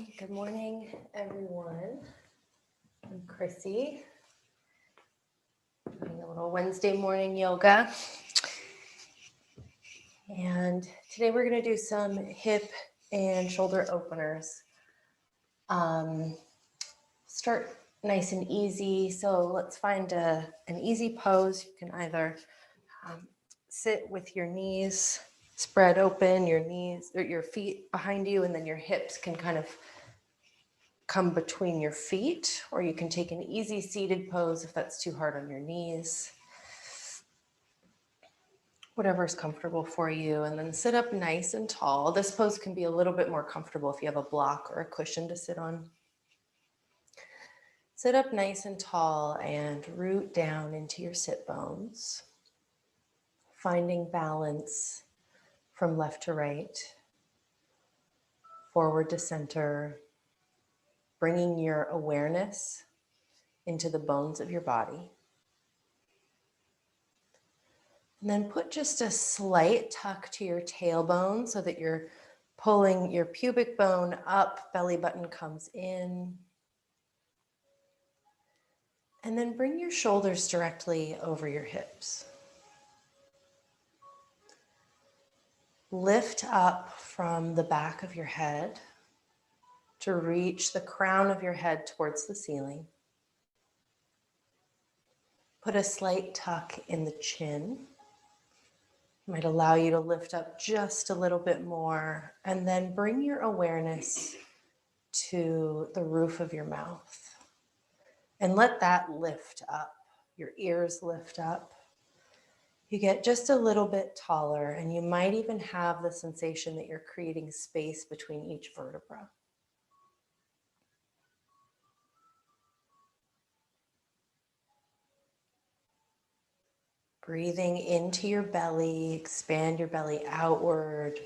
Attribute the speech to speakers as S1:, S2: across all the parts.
S1: Hi, good morning, everyone. I'm Chrissy, doing a little Wednesday morning yoga. And today we're going to do some hip and shoulder openers. Start nice and easy. So let's find an easy pose. You can either sit with your knees spread open, your knees or your feet behind you, and then your hips can kind of come between your feet, or you can take an easy seated pose if that's too hard on your knees. Whatever's comfortable for you, and then sit up nice and tall. This pose can be a little bit more comfortable if you have a block or a cushion to sit on. Sit up nice and tall and root down into your sit bones, finding balance from left to right, forward to center, bringing your awareness into the bones of your body. And then put just a slight tuck to your tailbone so that you're pulling your pubic bone up, belly button comes in. And then bring your shoulders directly over your hips. Lift up from the back of your head to reach the crown of your head towards the ceiling. Put a slight tuck in the chin. Might allow you to lift up just a little bit more, and then bring your awareness to the roof of your mouth and let that lift up. Your ears lift up. You get just a little bit taller, and you might even have the sensation that you're creating space between each vertebra. Breathing into your belly, expand your belly outward.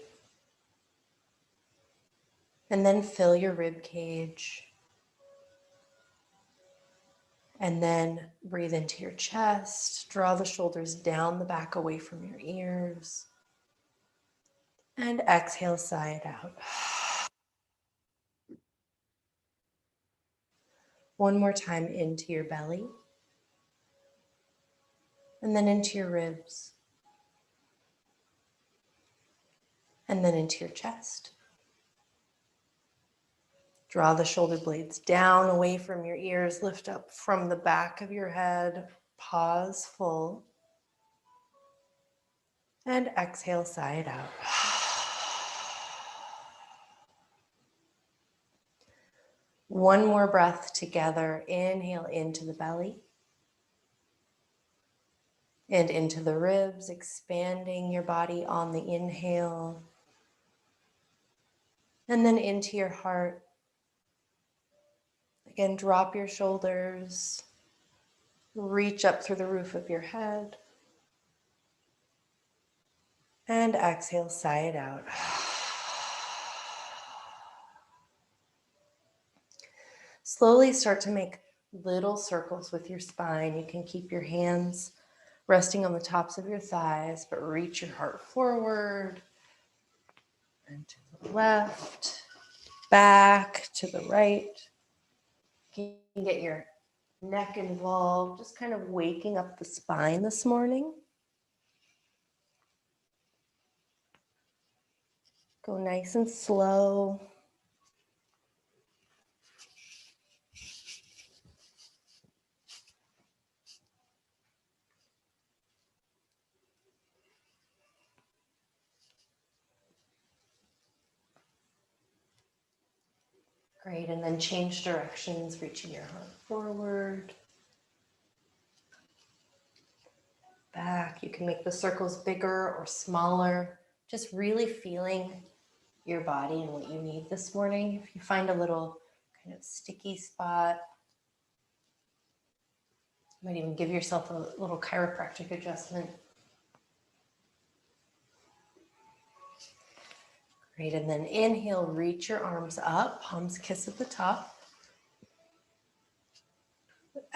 S1: And then fill your rib cage. And then breathe into your chest. Draw the shoulders down the back away from your ears. And exhale, sigh it out. One more time into your belly. And then into your ribs. And then into your chest. Draw the shoulder blades down away from your ears. Lift up from the back of your head. Pause full. And exhale, sigh it out. One more breath together. Inhale into the belly. And into the ribs, expanding your body on the inhale. And then into your heart. Again, drop your shoulders. Reach up through the roof of your head. And exhale, sigh it out. Slowly start to make little circles with your spine. You can keep your hands resting on the tops of your thighs, but reach your heart forward and to the left, back to the right. You can get your neck involved, just kind of waking up the spine this morning. Go nice and slow. Great, and then change directions, reaching your heart forward. Back, you can make the circles bigger or smaller, just really feeling your body and what you need this morning. If you find a little kind of sticky spot, you might even give yourself a little chiropractic adjustment. Great, and then inhale, reach your arms up, palms kiss at the top.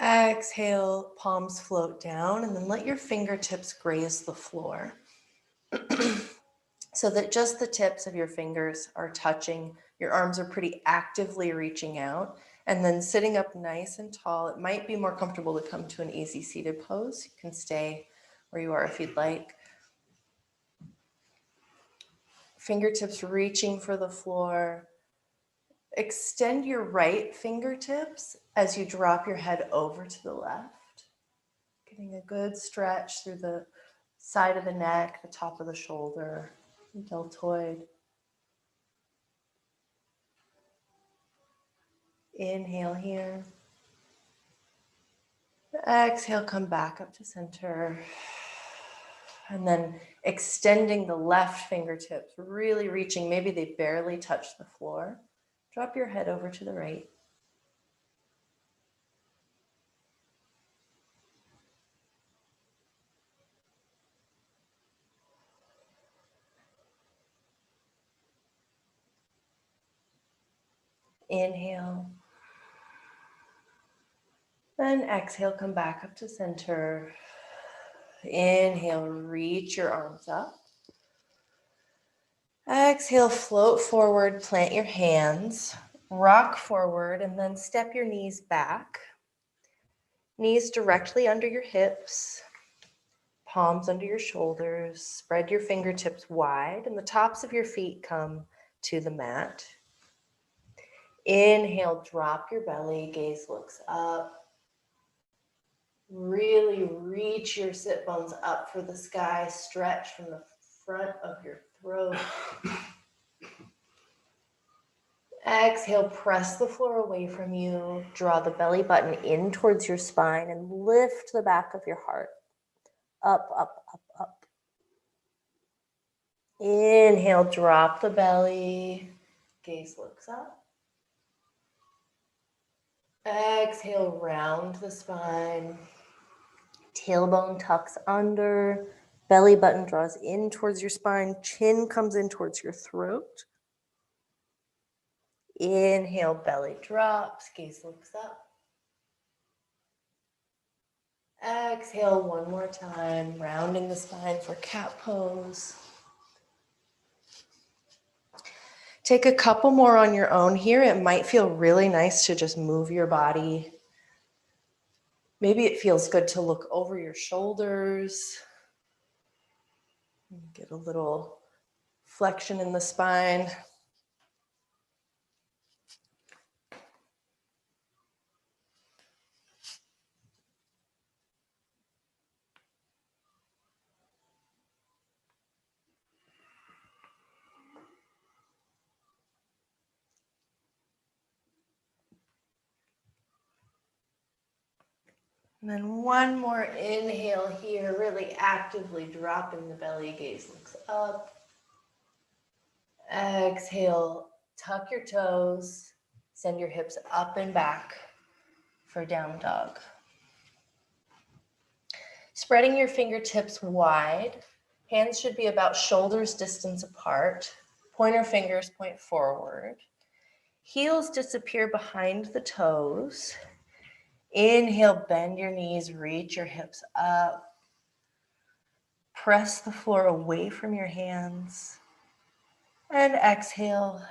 S1: Exhale, palms float down, and then let your fingertips graze the floor so that just the tips of your fingers are touching Your arms are pretty actively reaching out. And then sitting up nice and tall, it might be more comfortable to come to an easy seated pose. You can stay where you are if you'd like. Fingertips reaching for the floor. Extend your right fingertips as you drop your head over to the left. Getting a good stretch through the side of the neck, the top of the shoulder, the deltoid. Inhale here. Exhale, come back up to center. And then extending the left fingertips, really reaching, maybe they barely touch the floor. Drop your head over to the right. Inhale. Then exhale, come back up to center. Inhale, reach your arms up. Exhale, float forward, plant your hands, rock forward, and then step your knees back. Knees directly under your hips, palms under your shoulders. Spread your fingertips wide, and the tops of your feet come to the mat. Inhale, drop your belly, gaze looks up. Really reach your sit bones up for the sky. Stretch from the front of your throat. Exhale, press the floor away from you. Draw the belly button in towards your spine and lift the back of your heart. Up, up, up, up. Inhale, drop the belly. Gaze looks up. Exhale, round the spine. Tailbone tucks under. Belly button draws in towards your spine. Chin comes in towards your throat. Inhale, belly drops. Gaze looks up. Exhale one more time, rounding the spine for cat pose. Take a couple more on your own here. It might feel really nice to just move your body. Maybe it feels good to look over your shoulders. Get a little flexion in the spine. And then one more inhale here, really actively dropping the belly, gaze looks up. Exhale, tuck your toes, send your hips up and back for down dog. Spreading your fingertips wide, hands should be about shoulders distance apart. Pointer fingers point forward. Heels disappear behind the toes. Inhale, bend your knees, reach your hips up. Press the floor away from your hands. And exhale,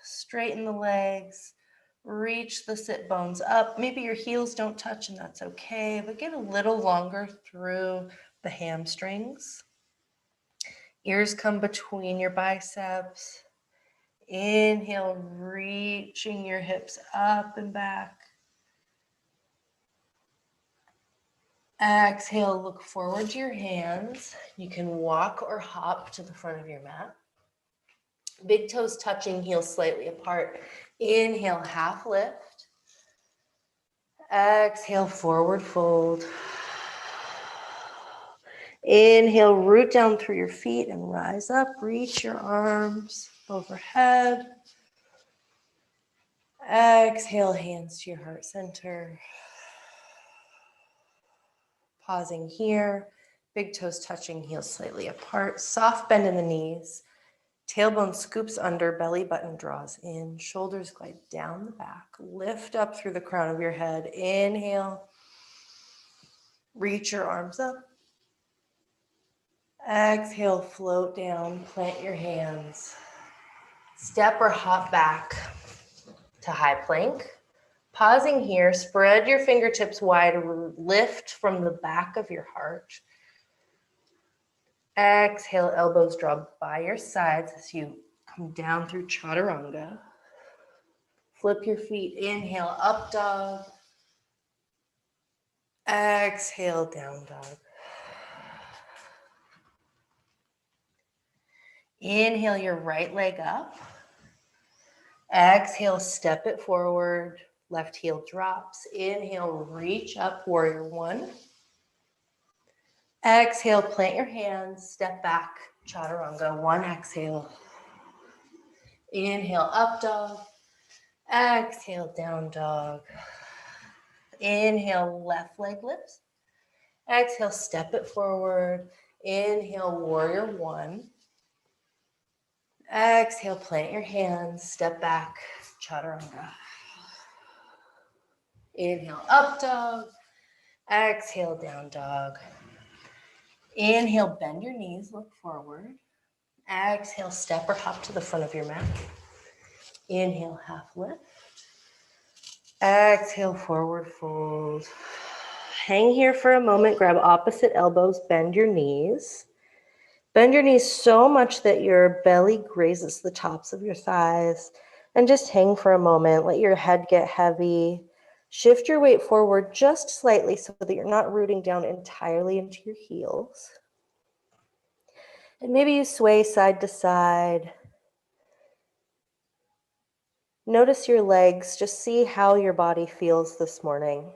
S1: straighten the legs, reach the sit bones up. Maybe your heels don't touch and that's okay, but get a little longer through the hamstrings. Ears come between your biceps. Inhale, reaching your hips up and back. Exhale, look forward to your hands. You can walk or hop to the front of your mat. Big toes touching, heels slightly apart. Inhale, half lift. Exhale, forward fold. Inhale, root down through your feet and rise up. Reach your arms overhead. Exhale, hands to your heart center. Pausing here, big toes touching, heels slightly apart. Soft bend in the knees. Tailbone scoops under, belly button draws in. Shoulders glide down the back. Lift up through the crown of your head. Inhale. Reach your arms up. Exhale, float down, plant your hands. Step or hop back to high plank. Pausing here, spread your fingertips wide, lift from the back of your heart. Exhale, elbows draw by your sides as you come down through chaturanga. Flip your feet, inhale, up dog. Exhale, down dog. Inhale your right leg up. Exhale, step it forward. Left heel drops. Inhale, reach up, warrior one. Exhale, plant your hands, step back, chaturanga. One exhale. Inhale, up dog. Exhale, down dog. Inhale, left leg lifts. Exhale, step it forward. Inhale, warrior one. Exhale, plant your hands, step back, chaturanga. Inhale, up dog. Exhale, down dog. Inhale, bend your knees, look forward. Exhale, step or hop to the front of your mat. Inhale, half lift. Exhale, forward fold. Hang here for a moment, grab opposite elbows, bend your knees. Bend your knees so much that your belly grazes the tops of your thighs. And just hang for a moment, let your head get heavy. Shift your weight forward just slightly so that you're not rooting down entirely into your heels. And maybe you sway side to side. Notice your legs, just see how your body feels this morning.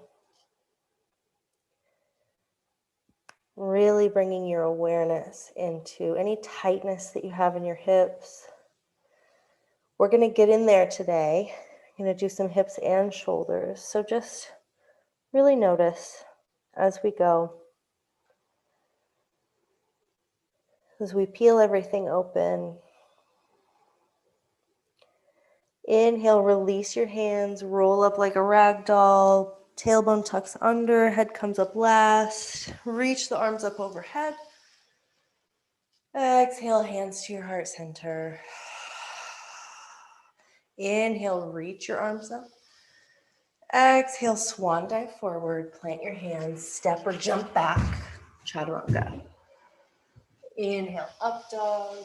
S1: Really bringing your awareness into any tightness that you have in your hips. We're going to get in there today. I'm going to do some hips and shoulders. So just really notice as we go. As we peel everything open. Inhale, release your hands, roll up like a rag doll. Tailbone tucks under, head comes up last. Reach the arms up overhead. Exhale, hands to your heart center. Inhale, reach your arms up. Exhale, swan dive forward, plant your hands, step or jump back, chaturanga. Inhale, up dog.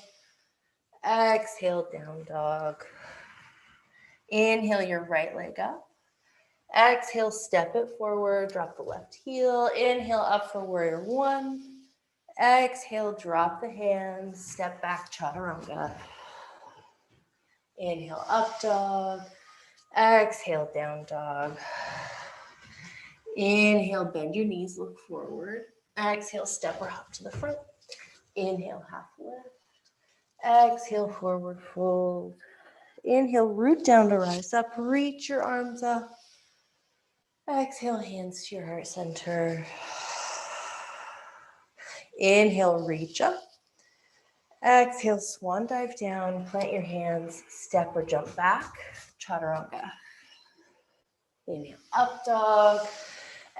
S1: Exhale, down dog. Inhale your right leg up. Exhale, step it forward, drop the left heel. Inhale, up for warrior one. Exhale, drop the hands, step back, chaturanga. Inhale, up dog. Exhale, down dog. Inhale, bend your knees, look forward. Exhale, step or hop to the front. Inhale, half lift. Exhale, forward fold. Inhale, root down to rise up. Reach your arms up. Exhale, hands to your heart center. Inhale, reach up. Exhale, swan dive down. Plant your hands, step or jump back. Chaturanga. Inhale, up dog.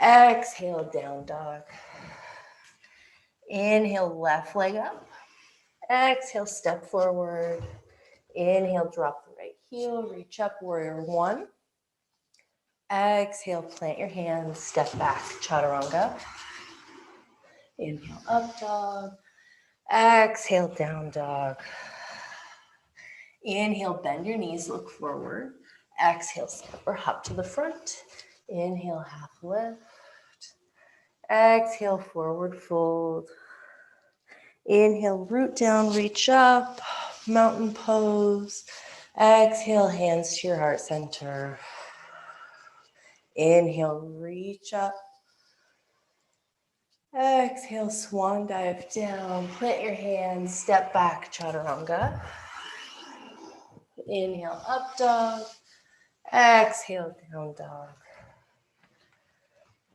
S1: Exhale, down dog. Inhale, left leg up. Exhale, step forward. Inhale, drop the right heel, reach up, warrior one. Exhale, plant your hands, step back, chaturanga. Inhale, up dog. Exhale, down dog. Inhale, bend your knees, look forward. Exhale, step or hop to the front. Inhale, half lift. Exhale, forward fold. Inhale, root down, reach up, mountain pose. Exhale, hands to your heart center. Inhale, reach up. Exhale, swan dive down. Plant your hands, step back, chaturanga. Inhale, up dog. Exhale, down dog.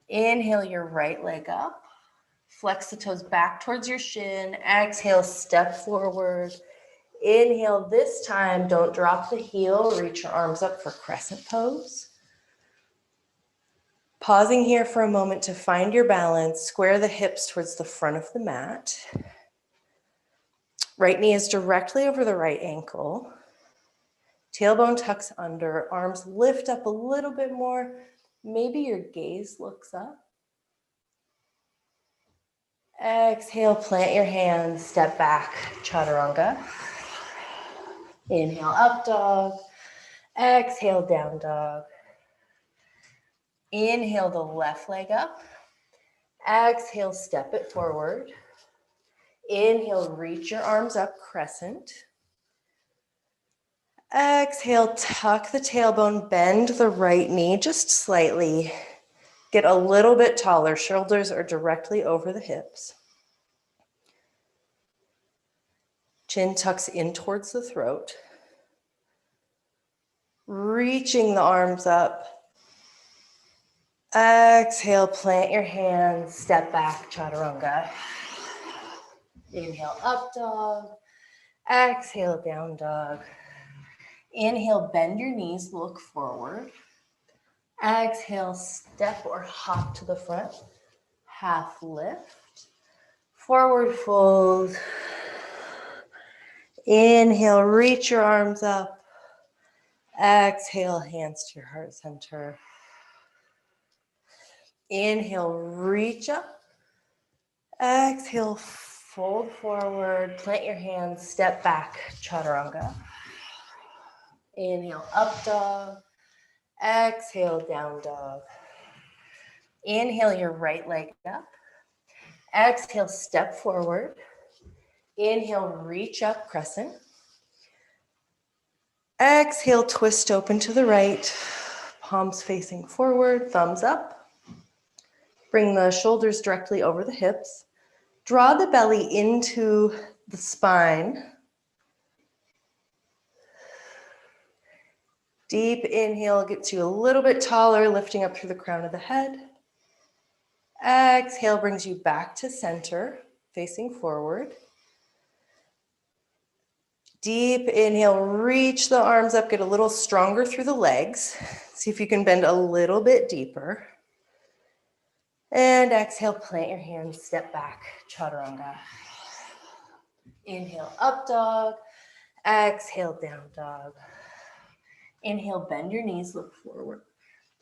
S1: Inhale your right leg up. Flex the toes back towards your shin. Exhale, step forward. Inhale, this time, don't drop the heel. Reach your arms up for crescent pose. Pausing here for a moment to find your balance. Square the hips towards the front of the mat. Right knee is directly over the right ankle. Tailbone tucks under, arms lift up a little bit more. Maybe your gaze looks up. Exhale, plant your hands, step back, chaturanga. Inhale, up dog. Exhale, down dog. Inhale the left leg up. Exhale, step it forward. Inhale, reach your arms up, crescent. Exhale, tuck the tailbone, bend the right knee just slightly. Get a little bit taller, shoulders are directly over the hips. Chin tucks in towards the throat. Reaching the arms up. Exhale, plant your hands, step back, chaturanga. Inhale, up dog. Exhale, down dog. Inhale, bend your knees, look forward. Exhale, step or hop to the front. Half lift. Forward fold. Inhale, reach your arms up. Exhale, hands to your heart center. Inhale, reach up. Exhale, fold forward, plant your hands, step back, chaturanga. Inhale, up dog. Exhale, down dog. Inhale your right leg up. Exhale, step forward. Inhale, reach up, crescent. Exhale, twist open to the right. Palms facing forward, thumbs up. Bring the shoulders directly over the hips. Draw the belly into the spine. Deep inhale gets you a little bit taller, lifting up through the crown of the head. Exhale brings you back to center, facing forward. Deep inhale, reach the arms up, get a little stronger through the legs. See if you can bend a little bit deeper. And exhale, plant your hands, step back, chaturanga. Inhale, up dog. Exhale, down dog. Inhale, bend your knees, look forward.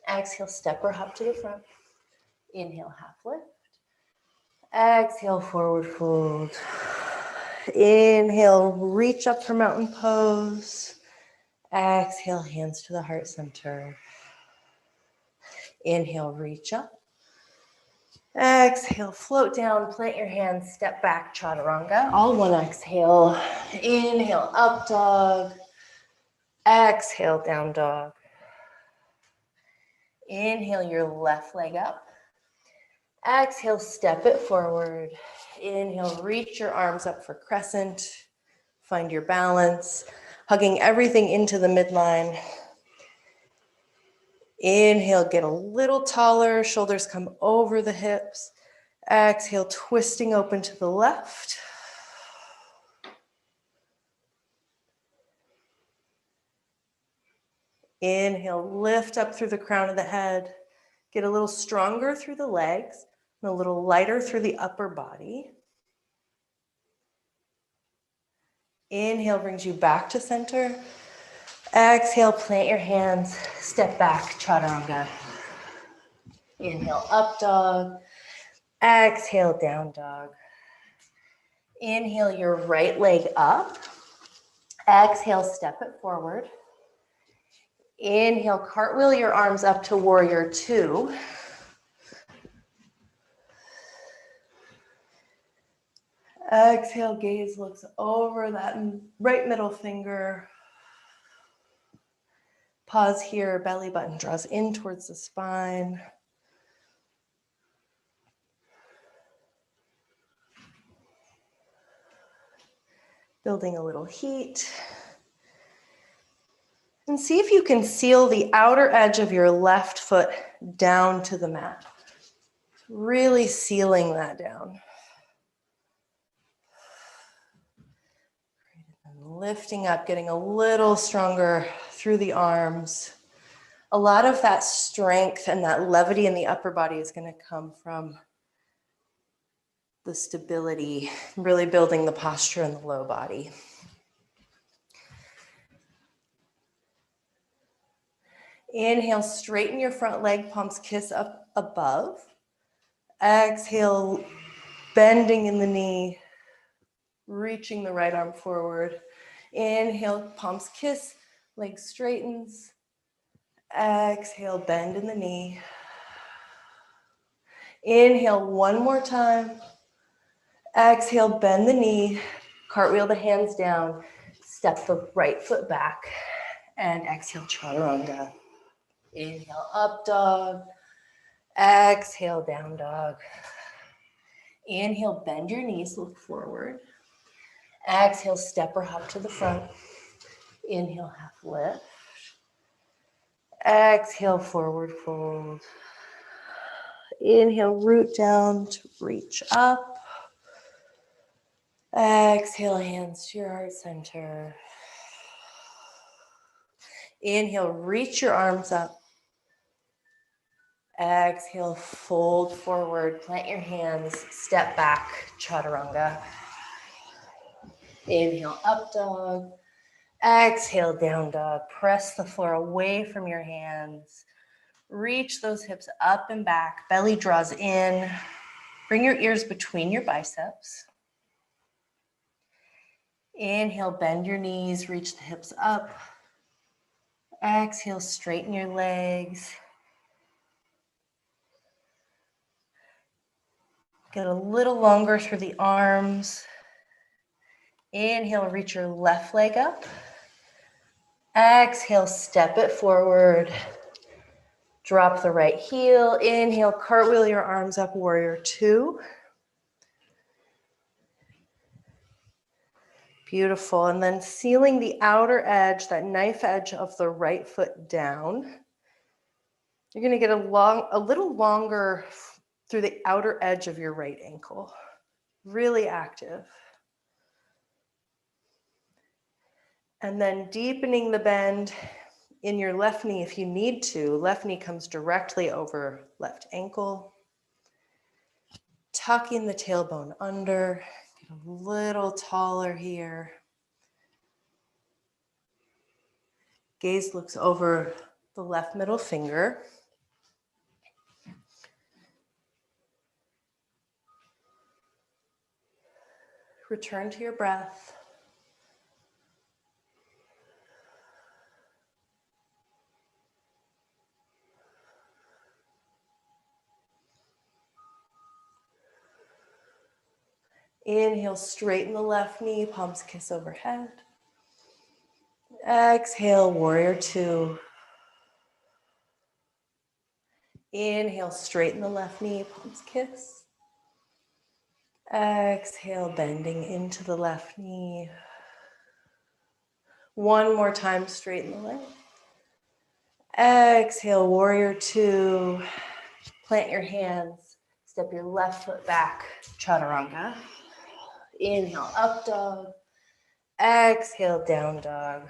S1: Exhale, step or hop to the front. Inhale, half lift. Exhale, forward fold. Inhale, reach up for mountain pose. Exhale, hands to the heart center. Inhale, reach up. Exhale, float down, plant your hands, step back, chaturanga. All one exhale. Inhale, up dog. Exhale, down dog. Inhale your left leg up. Exhale, step it forward. Inhale, reach your arms up for crescent. Find your balance, hugging everything into the midline. Inhale, get a little taller, shoulders come over the hips. Exhale, twisting open to the left. Inhale, lift up through the crown of the head. Get a little stronger through the legs and a little lighter through the upper body. Inhale brings you back to center. Exhale, plant your hands, step back, chaturanga. Inhale, up dog. Exhale, down dog. Inhale your right leg up. Exhale, step it forward. Inhale, cartwheel your arms up to warrior two. Exhale, gaze looks over that right middle finger. Pause here, belly button draws in towards the spine. Building a little heat. And see if you can seal the outer edge of your left foot down to the mat. Really sealing that down. And lifting up, getting a little stronger through the arms. A lot of that strength and that levity in the upper body is going to come from the stability, really building the posture in the low body. Inhale, straighten your front leg, palms kiss up above. Exhale, bending in the knee, reaching the right arm forward. Inhale, palms kiss, leg straightens. Exhale, bend in the knee. Inhale one more time. Exhale, bend the knee, cartwheel the hands down, step the right foot back, and exhale, chaturanga. Inhale, up dog. Exhale, down dog. Inhale, bend your knees, look forward. Exhale, step or hop to the front. Inhale, half lift. Exhale, forward fold. Inhale, root down to reach up. Exhale, hands to your heart center. Inhale, reach your arms up. Exhale, fold forward, plant your hands, step back, chaturanga. Inhale, up dog. Exhale, down dog. Press the floor away from your hands. Reach those hips up and back. Belly draws in. Bring your ears between your biceps. Inhale, bend your knees, reach the hips up. Exhale, straighten your legs. Get a little longer through the arms. Inhale, reach your left leg up. Exhale, step it forward. Drop the right heel. Inhale, cartwheel your arms up, warrior two. Beautiful. And then sealing the outer edge, that knife edge of the right foot down. You're going to get a little longer through the outer edge of your right ankle. Really active. And then deepening the bend in your left knee if you need to. Left knee comes directly over left ankle. Tucking the tailbone under. Get a little taller here. Gaze looks over the left middle finger. Return to your breath. Inhale, straighten the left knee, palms kiss overhead. Exhale, warrior two. Inhale, straighten the left knee, palms kiss. Exhale, bending into the left knee. One more time, straighten the leg. Exhale, warrior two. Plant your hands, step your left foot back, chaturanga. Inhale, up dog. Exhale, down dog.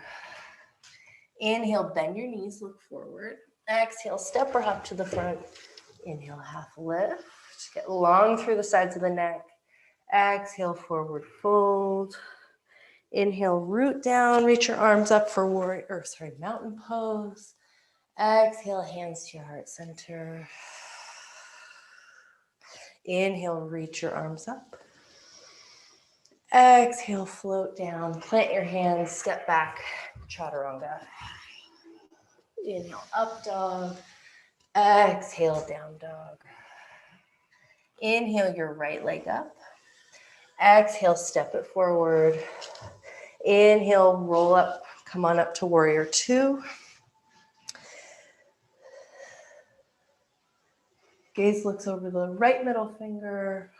S1: Inhale, bend your knees, look forward. Exhale, step or hop to the front. Inhale, half lift. Get long through the sides of the neck. Exhale, forward fold. Inhale, root down, reach your arms up for mountain pose. Exhale, hands to your heart center. Inhale, reach your arms up. Exhale, float down, plant your hands, step back, chaturanga. Inhale, up dog. Exhale, down dog. Inhale your right leg up. Exhale, step it forward. Inhale, roll up, come on up to warrior two. Gaze looks over the right middle finger.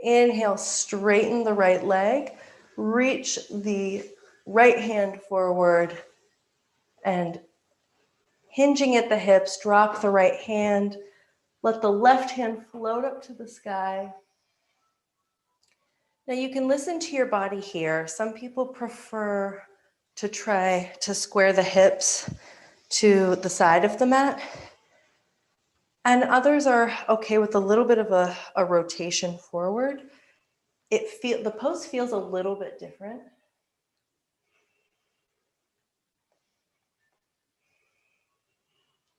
S1: Inhale, straighten the right leg. Reach the right hand forward and hinging at the hips, drop the right hand. Let the left hand float up to the sky. Now you can listen to your body here. Some people prefer to try to square the hips to the side of the mat. And others are okay with a little bit of a rotation forward. The pose feels a little bit different.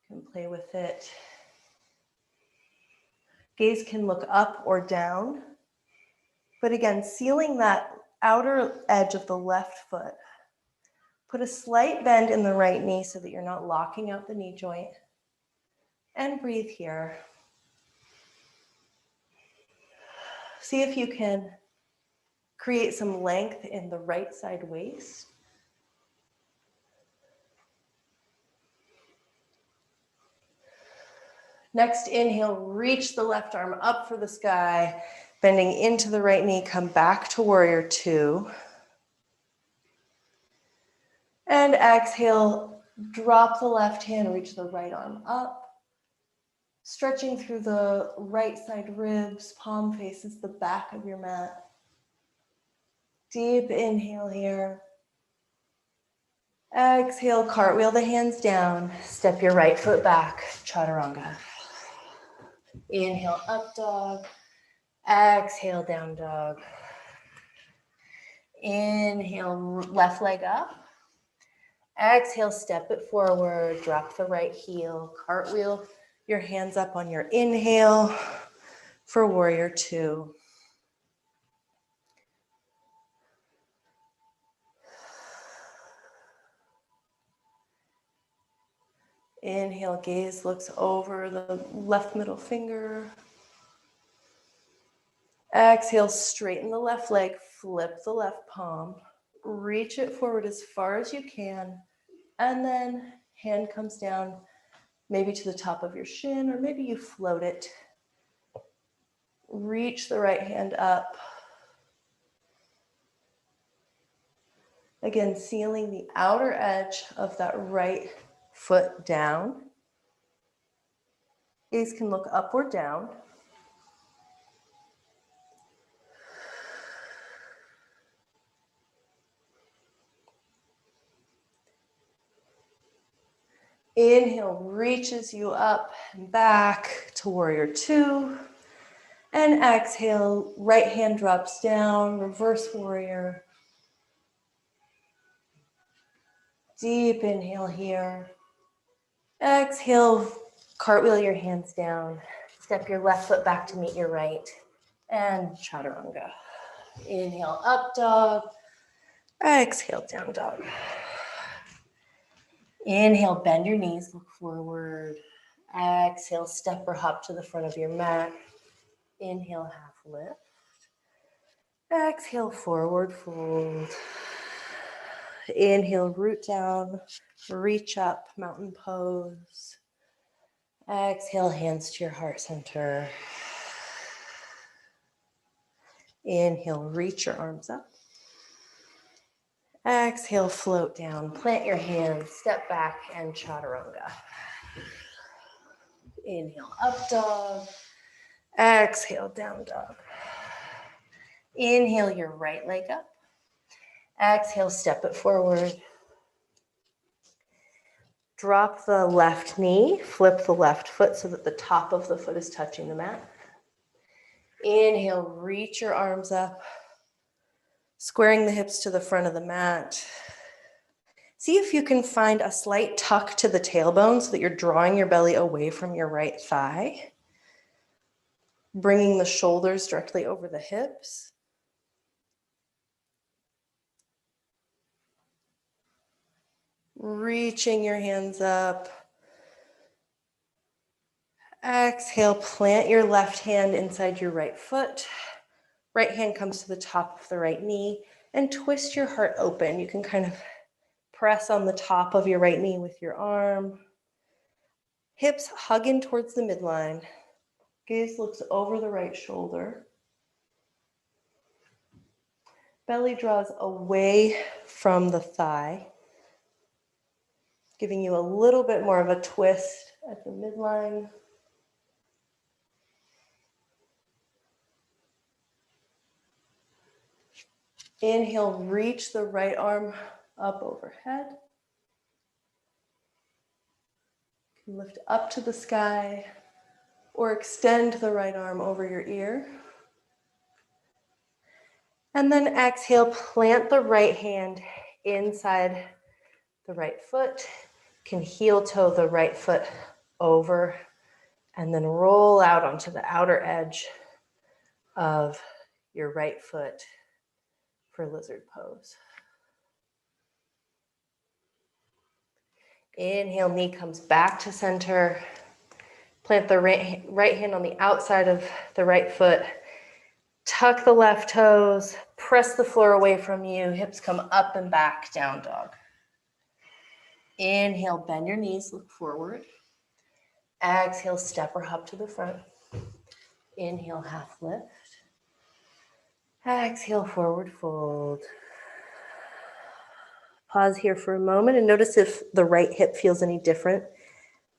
S1: You can play with it. Gaze can look up or down. But again, sealing that outer edge of the left foot. Put a slight bend in the right knee so that you're not locking out the knee joint. And breathe here. See if you can create some length in the right side waist. Next inhale, reach the left arm up for the sky, bending into the right knee, come back to warrior two. And exhale, drop the left hand, reach the right arm up. Stretching through the right side ribs, palm faces the back of your mat. Deep inhale here. Exhale, cartwheel the hands down. Step your right foot back, chaturanga. Inhale, up dog. Exhale, down dog. Inhale, left leg up. Exhale, step it forward. Drop the right heel. Cartwheel your hands up on your inhale for warrior two. Inhale, gaze looks over the left middle finger. Exhale, straighten the left leg, flip the left palm. Reach it forward as far as you can. And then hand comes down, maybe to the top of your shin, or maybe you float it. Reach the right hand up. Again, sealing the outer edge of that right foot down. Gaze can look up or down. Inhale reaches you up and back to warrior two. And exhale, right hand drops down, reverse warrior. Deep inhale here. Exhale, cartwheel your hands down. Step your left foot back to meet your right. And chaturanga. Inhale, up dog. Exhale, down dog. Inhale, bend your knees, look forward. Exhale, step or hop to the front of your mat. Inhale, half lift. Exhale, forward fold. Inhale, root down, reach up, mountain pose. Exhale, hands to your heart center. Inhale, reach your arms up. Exhale, float down, plant your hands, step back, and chaturanga. Inhale, up dog. Exhale, down dog. Inhale your right leg up. Exhale, step it forward. Drop the left knee, flip the left foot so that the top of the foot is touching the mat. Inhale, reach your arms up, squaring the hips to the front of the mat. See if you can find a slight tuck to the tailbone so that you're drawing your belly away from your right thigh. Bringing the shoulders directly over the hips. Reaching your hands up. Exhale, plant your left hand inside your right foot. Right hand comes to the top of the right knee and twist your heart open. You can kind of press on the top of your right knee with your arm. Hips hug in towards the midline. Gaze looks over the right shoulder. Belly draws away from the thigh, giving you a little bit more of a twist at the midline. Inhale, reach the right arm up overhead. You can lift up to the sky or extend the right arm over your ear. And then exhale, plant the right hand inside the right foot. You can heel toe the right foot over, and then roll out onto the outer edge of your right foot for lizard pose. Inhale, knee comes back to center. Plant the right hand on the outside of the right foot. Tuck the left toes. Press the floor away from you. Hips come up and back, down dog. Inhale, bend your knees, look forward. Exhale, step or hop to the front. Inhale, half lift. Exhale, forward fold. Pause here for a moment and notice if the right hip feels any different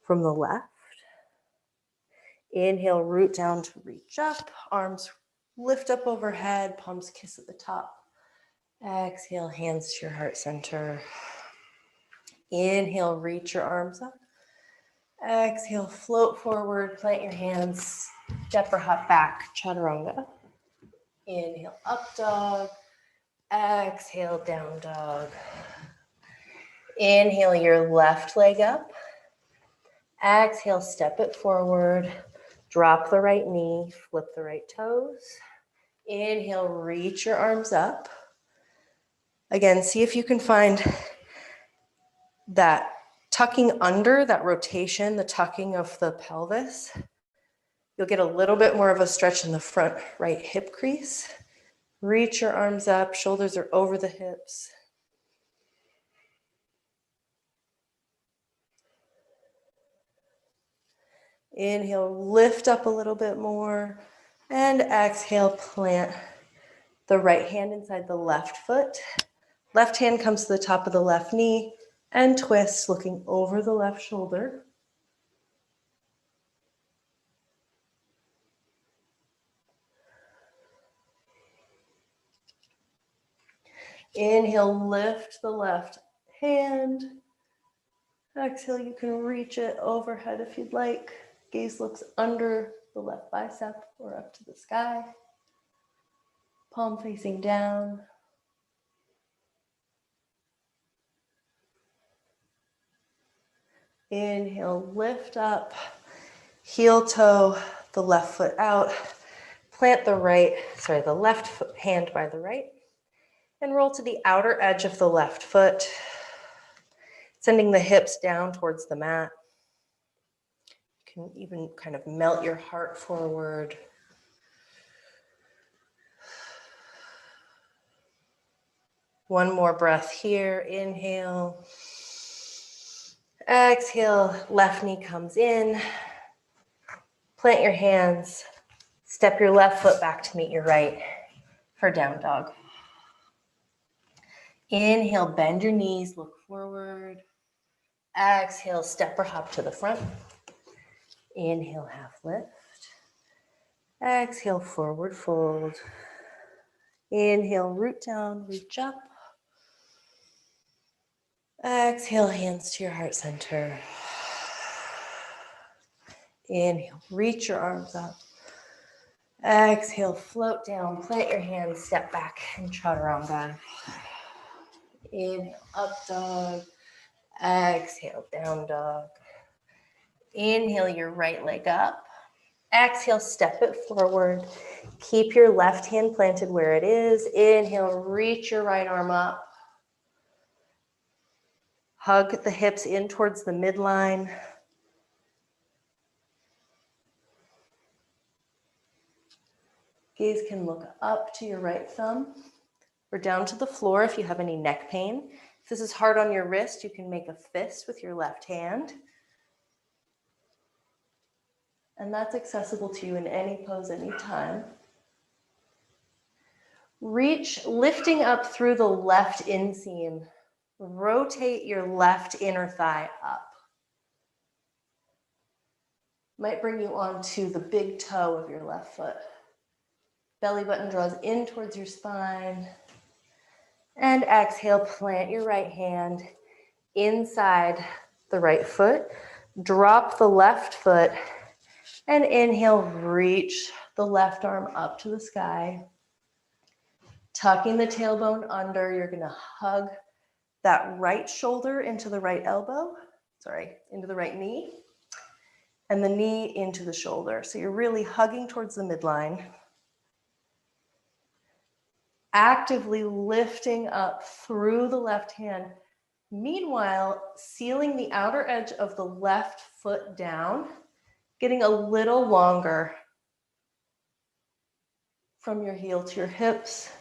S1: from the left. Inhale, root down to reach up. Arms lift up overhead, palms kiss at the top. Exhale, hands to your heart center. Inhale, reach your arms up. Exhale, float forward, plant your hands, step or hop back, chaturanga. Inhale, up dog. Exhale, down dog. Inhale your left leg up. Exhale, step it forward. Drop the right knee, flip the right toes. Inhale, reach your arms up. Again, see if you can find that tucking under, that rotation, the tucking of the pelvis. You'll get a little bit more of a stretch in the front right hip crease. Reach your arms up, shoulders are over the hips. Inhale, lift up a little bit more. And exhale, plant the right hand inside the left foot. Left hand comes to the top of the left knee and twist, looking over the left shoulder. Inhale, lift the left hand. Exhale, you can reach it overhead if you'd like. Gaze looks under the left bicep or up to the sky. Palm facing down. Inhale, lift up. Heel toe the left foot out. Plant the left hand by the right. And roll to the outer edge of the left foot. Sending the hips down towards the mat. You can even kind of melt your heart forward. One more breath here. Inhale. Exhale, left knee comes in. Plant your hands. Step your left foot back to meet your right for down dog. Inhale, bend your knees, look forward. Exhale, step or hop to the front. Inhale, half lift. Exhale, forward fold. Inhale, root down, reach up. Exhale, hands to your heart center. Inhale, reach your arms up. Exhale, float down, plant your hands, step back and chaturanga. Inhale, up dog. Exhale, down dog. Inhale your right leg up. Exhale, step it forward. Keep your left hand planted where it is. Inhale, reach your right arm up. Hug the hips in towards the midline. Gaze can look up to your right thumb or down to the floor if you have any neck pain. If this is hard on your wrist, you can make a fist with your left hand. And that's accessible to you in any pose, anytime. Reach, lifting up through the left inseam. Rotate your left inner thigh up. Might bring you onto the big toe of your left foot. Belly button draws in towards your spine. And exhale, plant your right hand inside the right foot. Drop the left foot. And inhale, reach the left arm up to the sky. Tucking the tailbone under, you're gonna hug that right shoulder into the right elbow, into the right knee. and the knee into the shoulder. So you're really hugging towards the midline. Actively lifting up through the left hand. Meanwhile, sealing the outer edge of the left foot down, getting a little longer from your heel to your hips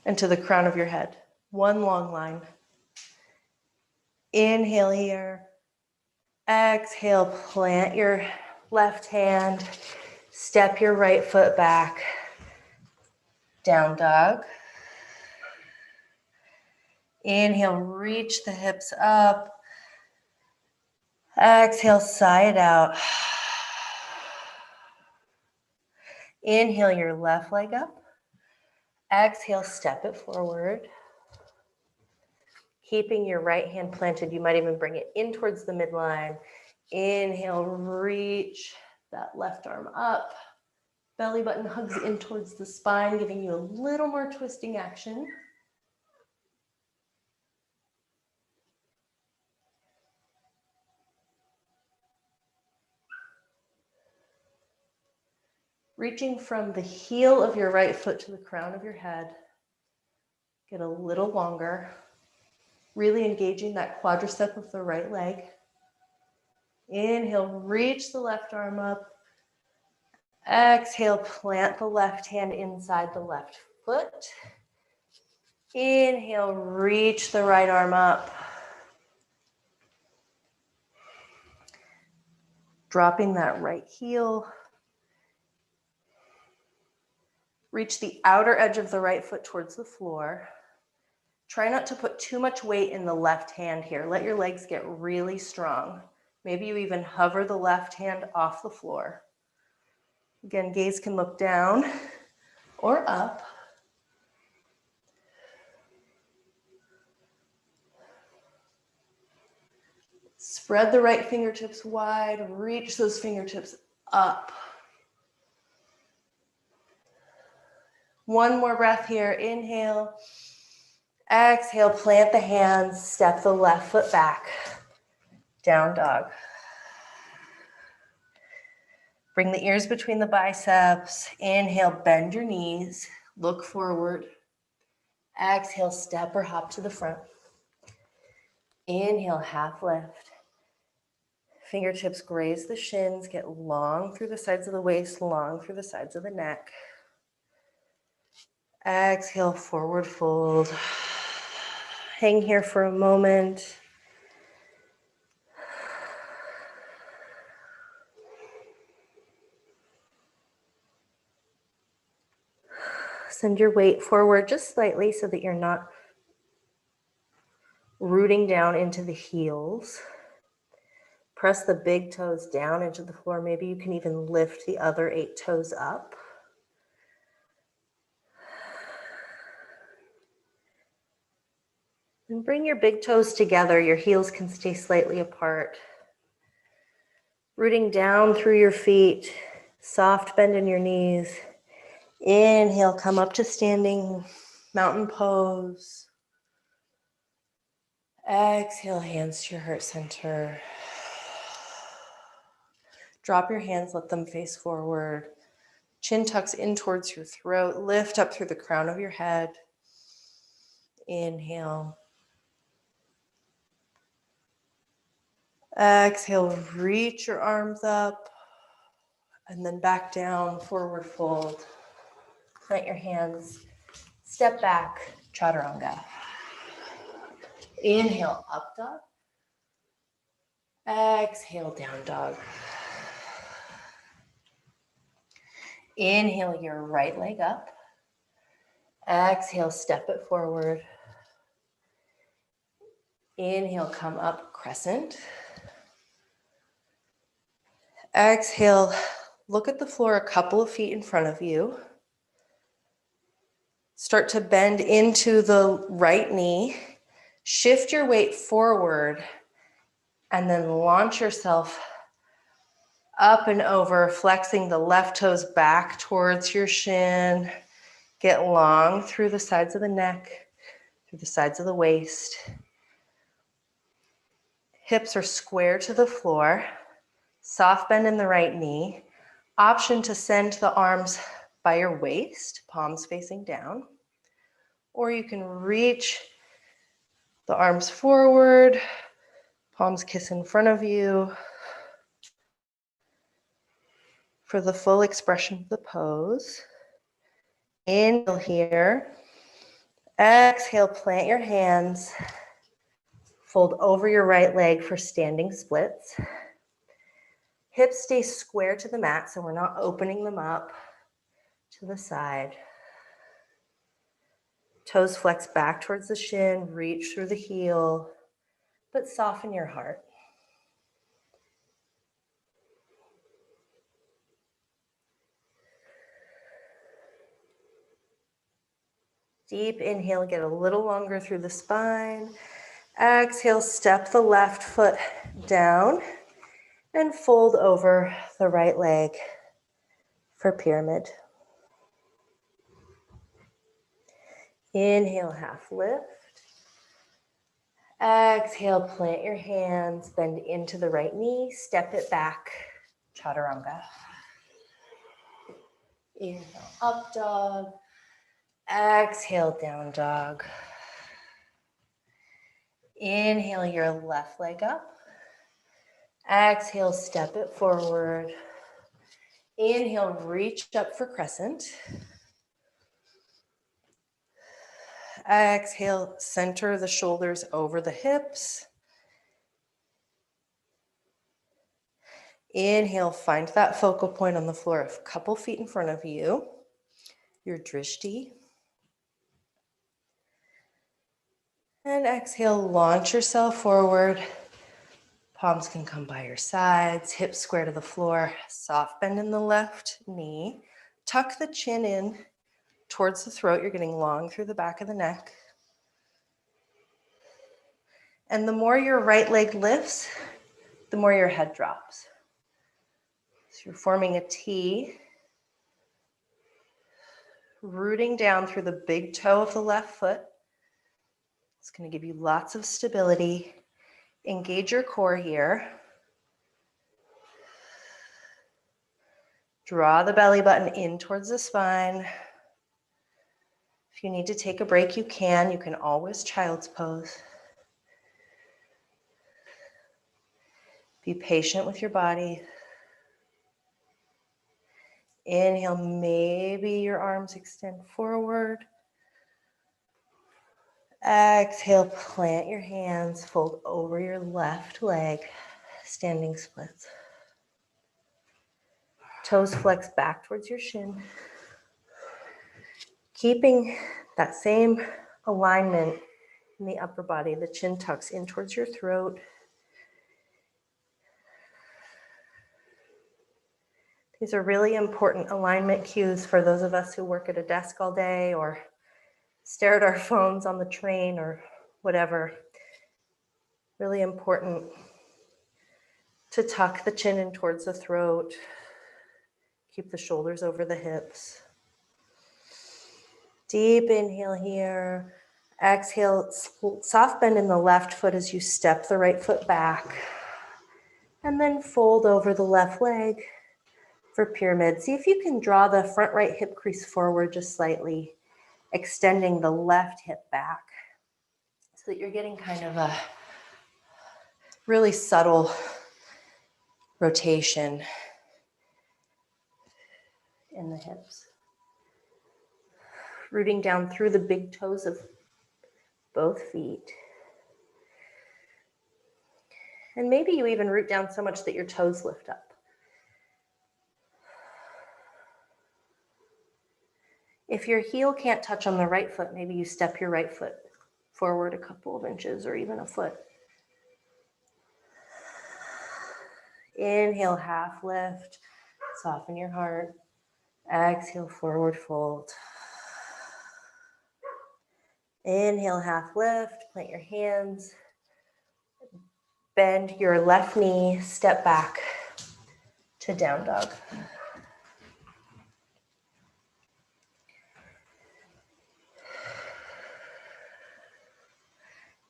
S1: and to the crown of your head. One long line. Inhale here. Exhale, plant your left hand. Step your right foot back. Down dog. Inhale, reach the hips up. Exhale, sigh it out. Inhale your left leg up. Exhale, step it forward. Keeping your right hand planted, you might even bring it in towards the midline. Inhale, reach that left arm up. Belly button hugs in towards the spine, giving you a little more twisting action. Reaching from the heel of your right foot to the crown of your head. Get a little longer. Really engaging that quadricep of the right leg. Inhale, reach the left arm up. Exhale, plant the left hand inside the left foot. Inhale, reach the right arm up. Dropping that right heel. Reach the outer edge of the right foot towards the floor. Try not to put too much weight in the left hand here. Let your legs get really strong. Maybe you even hover the left hand off the floor. Again, gaze can look down or up. Spread the right fingertips wide, reach those fingertips up. One more breath here, inhale. Exhale, plant the hands, step the left foot back. Down dog. Bring the ears between the biceps. Inhale, bend your knees, look forward. Exhale, step or hop to the front. Inhale, half lift. Fingertips graze the shins, get long through the sides of the waist, long through the sides of the neck. Exhale, forward fold. Hang here for a moment. Send your weight forward just slightly so that you're not rooting down into the heels. Press the big toes down into the floor. Maybe you can even lift the other 8 toes up. And bring your big toes together. Your heels can stay slightly apart. Rooting down through your feet. Soft bend in your knees. Inhale, come up to standing mountain pose. Exhale, hands to your heart center. Drop your hands, let them face forward. Chin tucks in towards your throat. Lift up through the crown of your head. Inhale. Exhale, reach your arms up. And then back down, forward fold. Plant your hands. Step back, chaturanga. Inhale, up dog. Exhale, down dog. Inhale your right leg up. Exhale, step it forward. Inhale, come up, crescent. Exhale, look at the floor a couple of feet in front of you. Start to bend into the right knee. Shift your weight forward and then launch yourself up and over, flexing the left toes back towards your shin. Get long through the sides of the neck, through the sides of the waist. Hips are square to the floor. Soft bend in the right knee. Option to send the arms by your waist, palms facing down. Or you can reach the arms forward, palms kiss in front of you for the full expression of the pose. Inhale here. Exhale, plant your hands. Fold over your right leg for standing splits. Hips stay square to the mat, so we're not opening them up to the side. Toes flex back towards the shin, reach through the heel, but soften your heart. Deep inhale, get a little longer through the spine. Exhale, step the left foot down and fold over the right leg for pyramid. Inhale, half lift. Exhale, plant your hands, bend into the right knee, step it back, chaturanga. Inhale, up dog. Exhale, down dog. Inhale your left leg up. Exhale, step it forward. Inhale, reach up for crescent. Exhale, center the shoulders over the hips. Inhale, find that focal point on the floor a couple feet in front of you, your drishti. And exhale, launch yourself forward. Palms can come by your sides, hips square to the floor, soft bend in the left knee. Tuck the chin in towards the throat. You're getting long through the back of the neck. And the more your right leg lifts, the more your head drops. So you're forming a T, rooting down through the big toe of the left foot. It's going to give you lots of stability. Engage your core here. Draw the belly button in towards the spine. If you need to take a break, you can. You can always child's pose. Be patient with your body. Inhale, maybe your arms extend forward. Exhale, plant your hands, fold over your left leg, standing splits. Toes flex back towards your shin. Keeping that same alignment in the upper body, the chin tucks in towards your throat. These are really important alignment cues for those of us who work at a desk all day or stare at our phones on the train or whatever. Really important to tuck the chin in towards the throat. Keep the shoulders over the hips. Deep inhale here. Exhale, soft bend in the left foot as you step the right foot back. And then fold over the left leg for pyramid. See if you can draw the front right hip crease forward just slightly, extending the left hip back so that you're getting kind of a really subtle rotation in the hips. Rooting down through the big toes of both feet. And maybe you even root down so much that your toes lift up. If your heel can't touch on the right foot, maybe you step your right foot forward a couple of inches or even a foot. Inhale, half lift, soften your heart. Exhale, forward fold. Inhale, half lift, plant your hands. Bend your left knee, step back to down dog.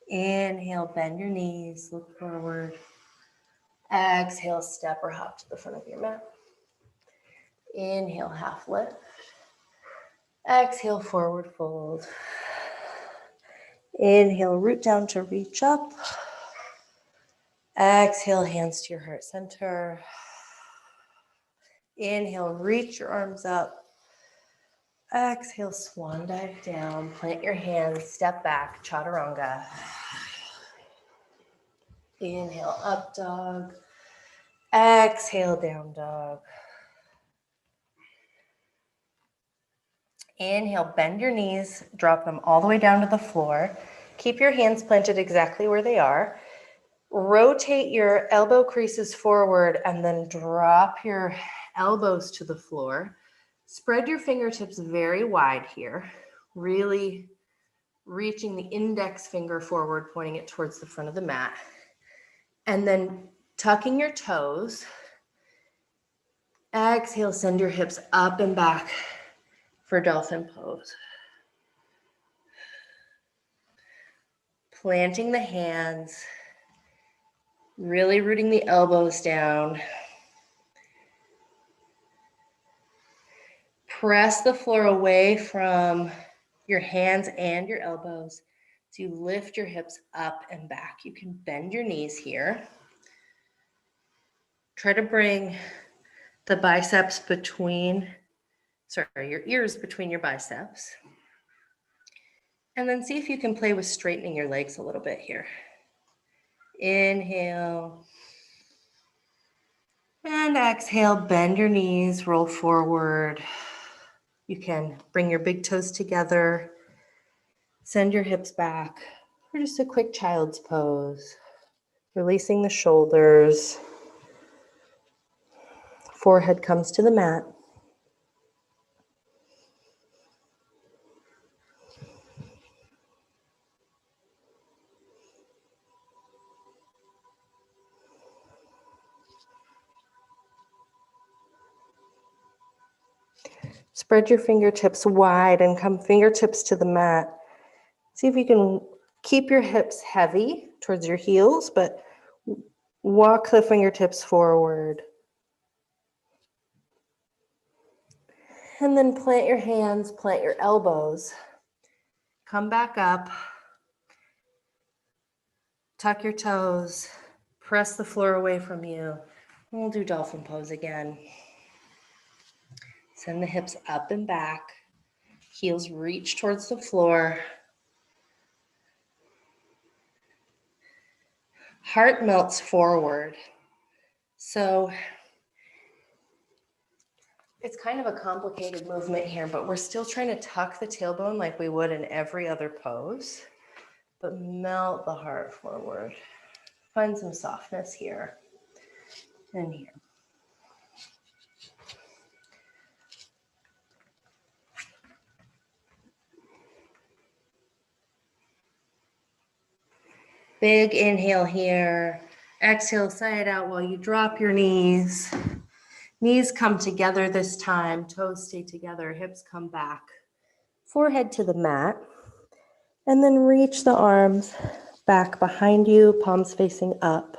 S1: Inhale, bend your knees, look forward. Exhale, step or hop to the front of your mat. Inhale, half lift. Exhale, forward fold. Inhale, root down to reach up. Exhale, hands to your heart center. Inhale, reach your arms up. Exhale, swan dive down. Plant your hands, step back, chaturanga. Inhale, up dog. Exhale, down dog. Inhale, bend your knees, drop them all the way down to the floor. Keep your hands planted exactly where they are. Rotate your elbow creases forward and then drop your elbows to the floor. Spread your fingertips very wide here, really reaching the index finger forward, pointing it towards the front of the mat. And then tucking your toes. Exhale, send your hips up and back for dolphin pose. Planting the hands, really rooting the elbows down. Press the floor away from your hands and your elbows to lift your hips up and back. You can bend your knees here. Try to bring the biceps your ears between your biceps. And then see if you can play with straightening your legs a little bit here. Inhale. And exhale, bend your knees, roll forward. You can bring your big toes together, send your hips back, or just a quick child's pose. Releasing the shoulders. Forehead comes to the mat. Spread your fingertips wide and come fingertips to the mat. See if you can keep your hips heavy towards your heels, but walk the fingertips forward. And then plant your hands, plant your elbows. Come back up. Tuck your toes. Press the floor away from you. And we'll do dolphin pose again. Send the hips up and back. Heels reach towards the floor. Heart melts forward. So it's kind of a complicated movement here, but we're still trying to tuck the tailbone like we would in every other pose, but melt the heart forward. Find some softness here and here. Big inhale here. Exhale, sigh it out while you drop your knees. Knees come together this time. Toes stay together. Hips come back. Forehead to the mat. And then reach the arms back behind you, palms facing up.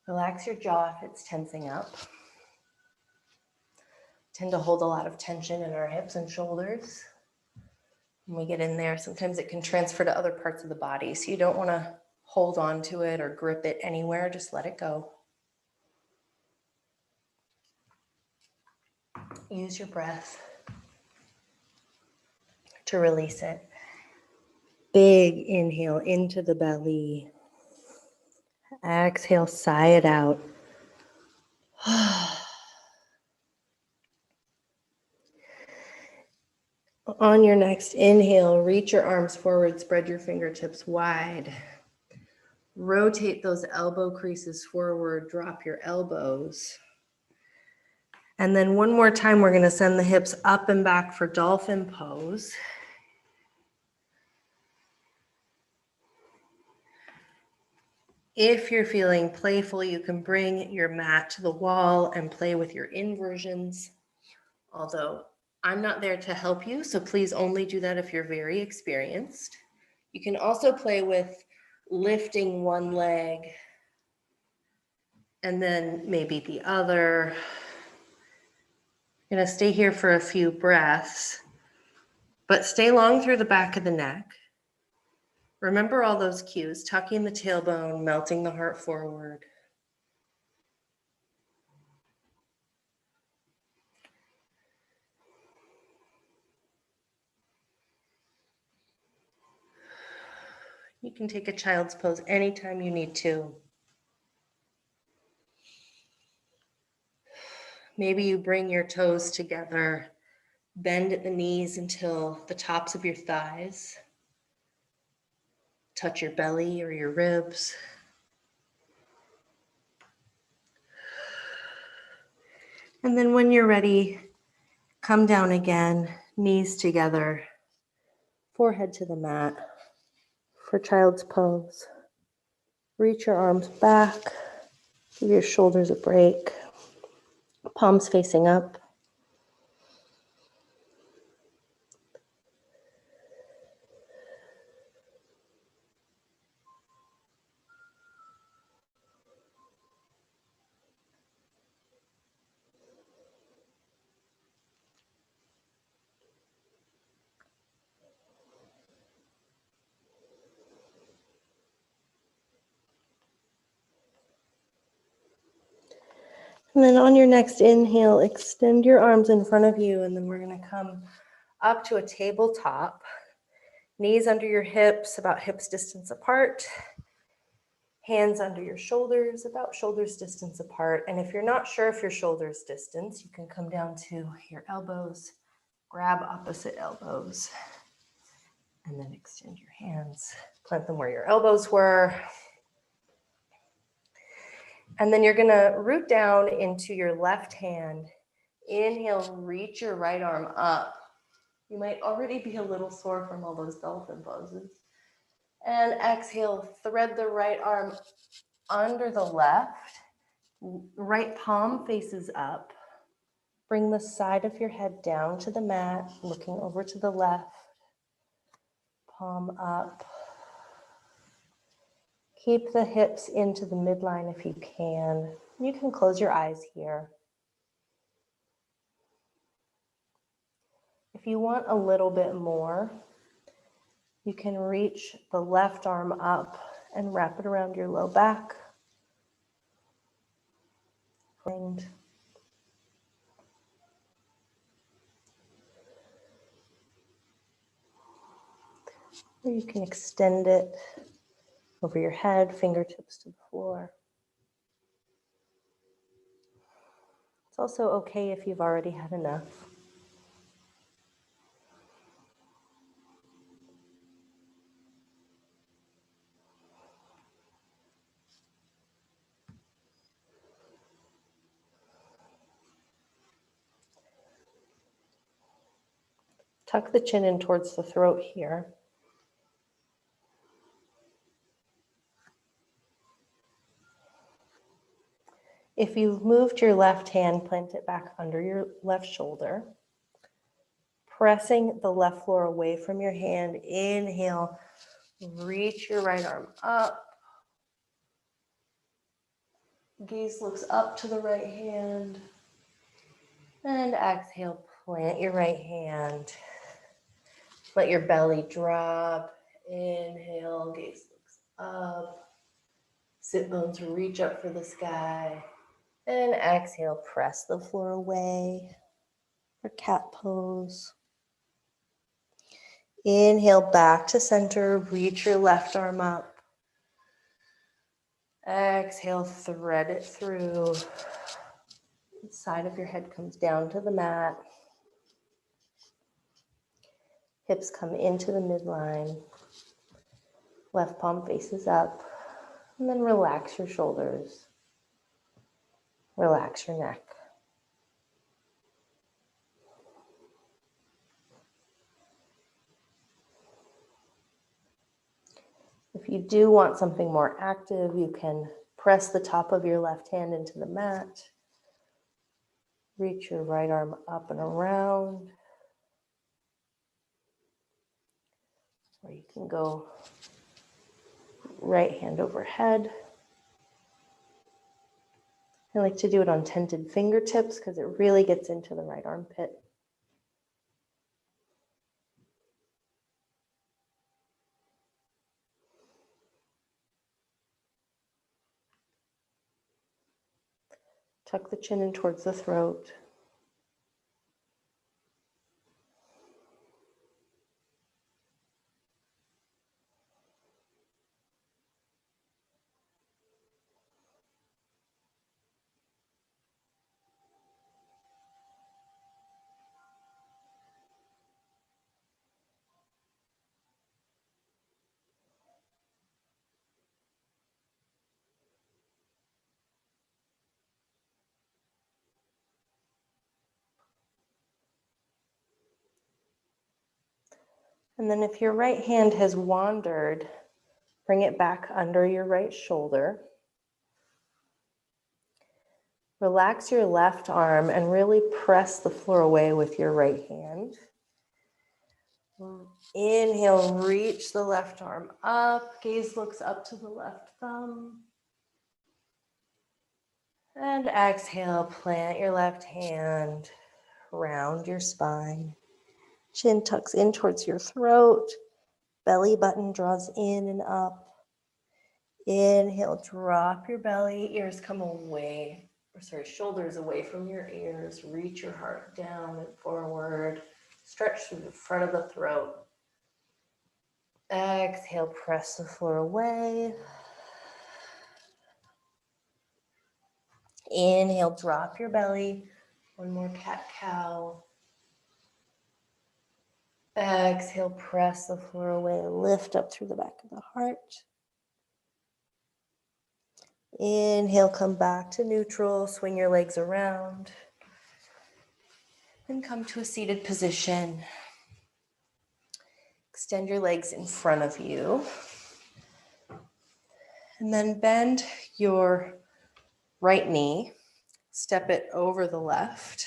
S1: Relax your jaw if it's tensing up. Tend to hold a lot of tension in our hips and shoulders. When we get in there, sometimes it can transfer to other parts of the body. So you don't want to hold on to it or grip it anywhere. Just let it go. Use your breath to release it. Big inhale into the belly. Exhale, sigh it out. On your next inhale, reach your arms forward, spread your fingertips wide. Rotate those elbow creases forward, drop your elbows. And then one more time, we're going to send the hips up and back for dolphin pose. If you're feeling playful, you can bring your mat to the wall and play with your inversions. Although I'm not there to help you, so please only do that if you're very experienced. You can also play with lifting one leg and then maybe the other. You're gonna stay here for a few breaths, but stay long through the back of the neck. Remember all those cues, tucking the tailbone, melting the heart forward. You can take a child's pose anytime you need to. Maybe you bring your toes together, bend at the knees until the tops of your thighs touch your belly or your ribs. And then when you're ready, come down again, knees together, forehead to the mat for child's pose. Reach your arms back, give your shoulders a break, palms facing up. And then on your next inhale, extend your arms in front of you, and then we're gonna come up to a tabletop. Knees under your hips, about hips distance apart. Hands under your shoulders, about shoulders distance apart. And if you're not sure if your shoulders distance, you can come down to your elbows, grab opposite elbows, and then extend your hands. Plant them where your elbows were. And then you're gonna root down into your left hand. Inhale, reach your right arm up. You might already be a little sore from all those dolphin poses. And exhale, thread the right arm under the left. Right palm faces up. Bring the side of your head down to the mat, looking over to the left. Palm up. Keep the hips into the midline if you can. You can close your eyes here. If you want a little bit more, you can reach the left arm up and wrap it around your low back. And or you can extend it over your head, fingertips to the floor. It's also okay if you've already had enough. Tuck the chin in towards the throat here. If you've moved your left hand, plant it back under your left shoulder. Pressing the left floor away from your hand, inhale, reach your right arm up. Gaze looks up to the right hand. And exhale, plant your right hand. Let your belly drop. Inhale, gaze looks up. Sit bones reach up for the sky. And exhale, press the floor away for cat pose. Inhale, back to center. Reach your left arm up. Exhale, thread it through. The side of your head comes down to the mat. Hips come into the midline. Left palm faces up. And then relax your shoulders. Relax your neck. If you do want something more active, you can press the top of your left hand into the mat. Reach your right arm up and around. Or you can go right hand overhead. I like to do it on tented fingertips because it really gets into the right armpit. Tuck the chin in towards the throat. And then if your right hand has wandered, bring it back under your right shoulder. Relax your left arm and really press the floor away with your right hand. Inhale, reach the left arm up. Gaze looks up to the left thumb. And exhale, plant your left hand around your spine. Chin tucks in towards your throat. Belly button draws in and up. Inhale, drop your belly. Ears come away. Shoulders away from your ears. Reach your heart down and forward. Stretch through the front of the throat. Exhale, press the floor away. Inhale, drop your belly. One more cat-cow. Exhale, press the floor away. Lift up through the back of the heart. Inhale, come back to neutral. Swing your legs around. And come to a seated position. Extend your legs in front of you. And then bend your right knee. Step it over the left.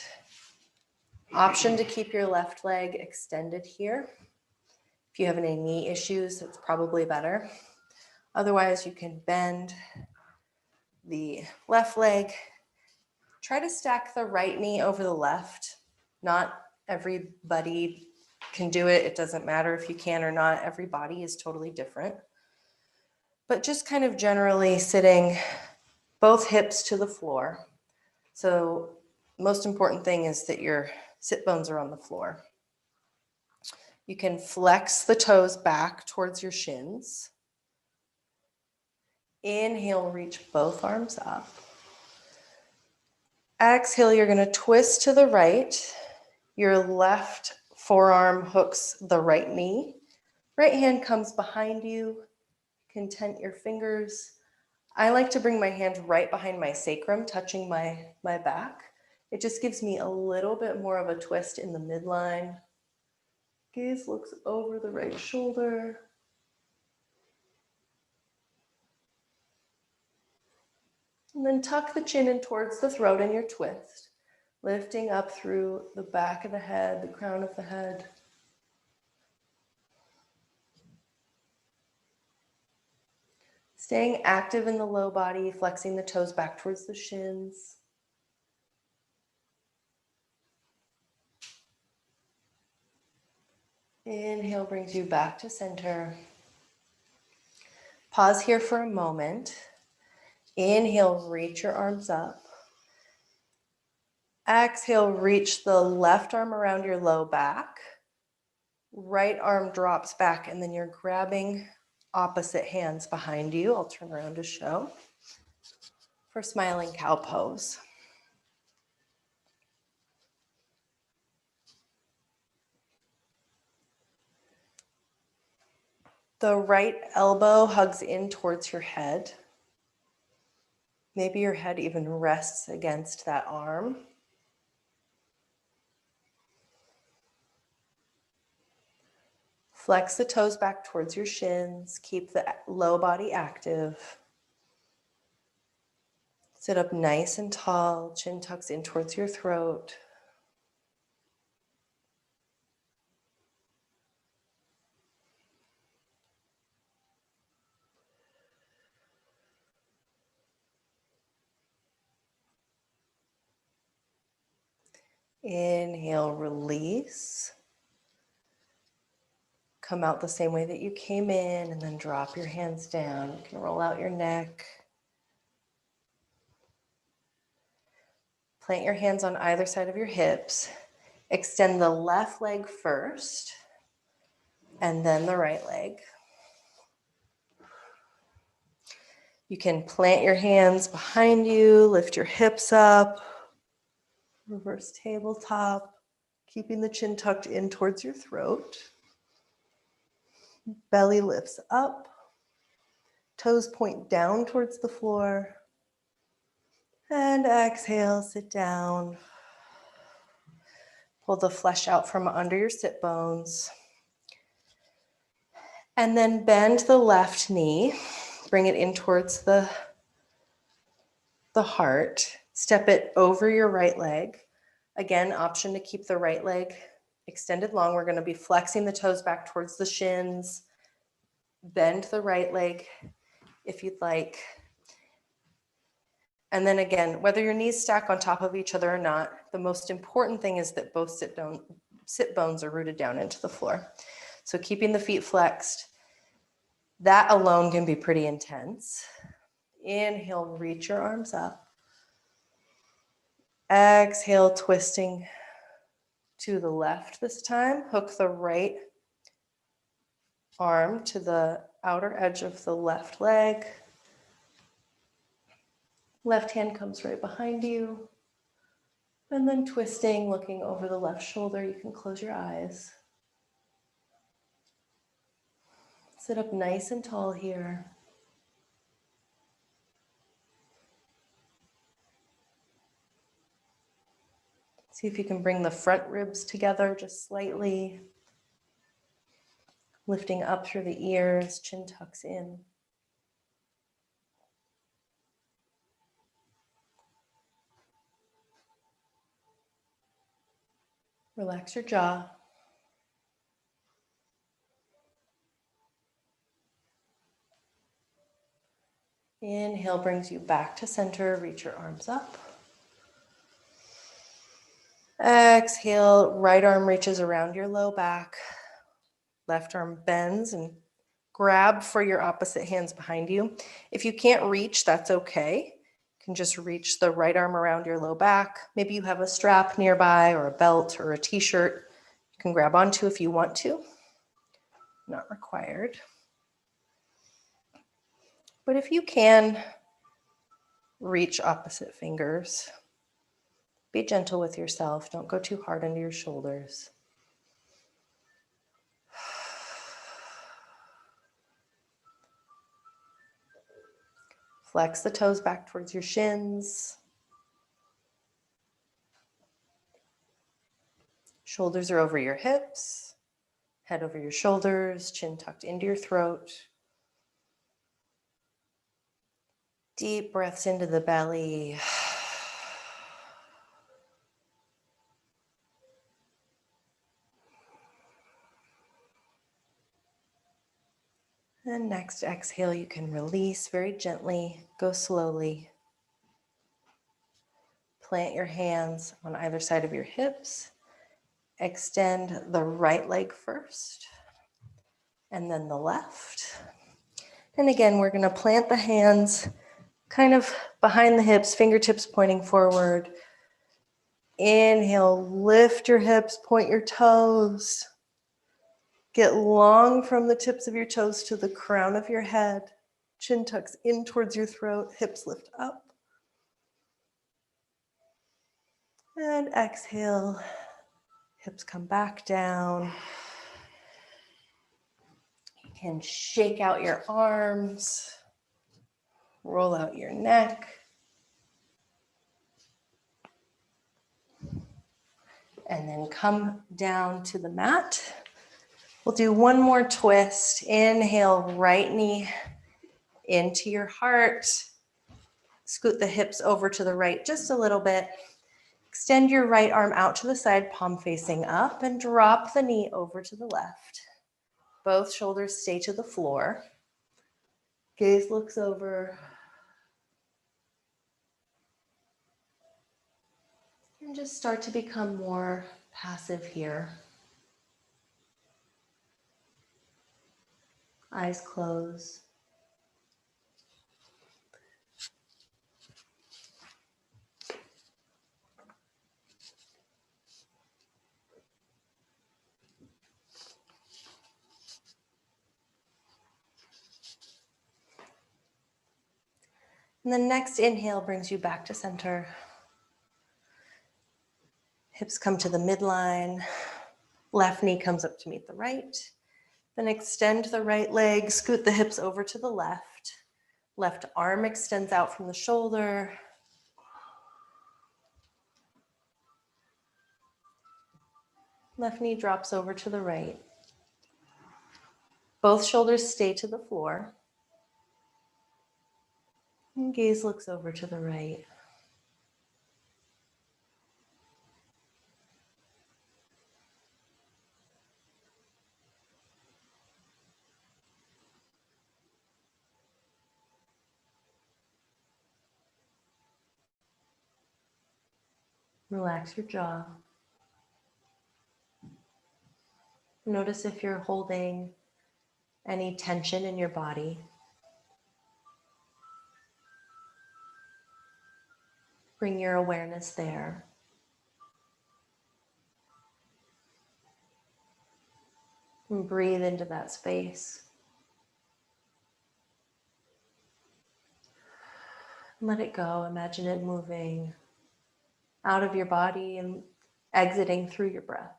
S1: Option to keep your left leg extended here. If you have any knee issues, it's probably better. Otherwise, you can bend the left leg. Try to stack the right knee over the left. Not everybody can do it. It doesn't matter if you can or not. Every body is totally different. But just kind of generally sitting both hips to the floor. So most important thing is that your sit bones are on the floor. You can flex the toes back towards your shins. Inhale, reach both arms up. Exhale, you're going to twist to the right. Your left forearm hooks the right knee. Right hand comes behind you. Content your fingers. I like to bring my hand right behind my sacrum, touching my back. It just gives me a little bit more of a twist in the midline. Gaze looks over the right shoulder. And then tuck the chin in towards the throat in your twist, lifting up through the back of the head, the crown of the head. Staying active in the low body, flexing the toes back towards the shins. Inhale brings you back to center. Pause here for a moment. Inhale, reach your arms up. Exhale, reach the left arm around your low back. Right arm drops back, and then you're grabbing opposite hands behind you. I'll turn around to show. For smiling cow pose. The right elbow hugs in towards your head. Maybe your head even rests against that arm. Flex the toes back towards your shins. Keep the low body active. Sit up nice and tall. Chin tucks in towards your throat. Inhale, release. Come out the same way that you came in and then drop your hands down. You can roll out your neck. Plant your hands on either side of your hips. Extend the left leg first and then the right leg. You can plant your hands behind you, lift your hips up, reverse tabletop, keeping the chin tucked in towards your throat. Belly lifts up, toes point down towards the floor. And exhale, sit down. Pull the flesh out from under your sit bones. And then bend the left knee. Bring it in towards the heart. Step it over your right leg. Again, option to keep the right leg extended long. We're going to be flexing the toes back towards the shins. Bend the right leg if you'd like. And then again, whether your knees stack on top of each other or not, the most important thing is that both sit bones are rooted down into the floor. So keeping the feet flexed, that alone can be pretty intense. Inhale, reach your arms up. Exhale, twisting to the left this time. Hook the right arm to the outer edge of the left leg. Left hand comes right behind you. And then twisting, looking over the left shoulder. You can close your eyes. Sit up nice and tall here. See if you can bring the front ribs together just slightly. Lifting up through the ears, chin tucks in. Relax your jaw. Inhale brings you back to center. Reach your arms up. Exhale, right arm reaches around your low back. Left arm bends and grab for your opposite hands behind you. If you can't reach, that's okay. You can just reach the right arm around your low back. Maybe you have a strap nearby or a belt or a t-shirt you can grab onto if you want to. Not required. But if you can reach opposite fingers, be gentle with yourself. Don't go too hard into your shoulders. Flex the toes back towards your shins. Shoulders are over your hips, head over your shoulders, chin tucked into your throat. Deep breaths into the belly. And next exhale, you can release very gently, go slowly. Plant your hands on either side of your hips. Extend the right leg first, and then the left. And again, we're going to plant the hands kind of behind the hips, fingertips pointing forward. Inhale, lift your hips, point your toes. Get long from the tips of your toes to the crown of your head. Chin tucks in towards your throat, hips lift up. And exhale, hips come back down. You can shake out your arms, roll out your neck. And then come down to the mat. We'll do one more twist. Inhale, right knee into your heart. Scoot the hips over to the right just a little bit. Extend your right arm out to the side, palm facing up, and drop the knee over to the left. Both shoulders stay to the floor. Gaze looks over. And just start to become more passive here. Eyes closed. And the next inhale brings you back to center. Hips come to the midline. Left knee comes up to meet the right. Then extend the right leg, scoot the hips over to the left. Left arm extends out from the shoulder. Left knee drops over to the right. Both shoulders stay to the floor. And gaze looks over to the right. Relax your jaw. Notice if you're holding any tension in your body. Bring your awareness there. And breathe into that space. Let it go. Imagine it moving out of your body and exiting through your breath.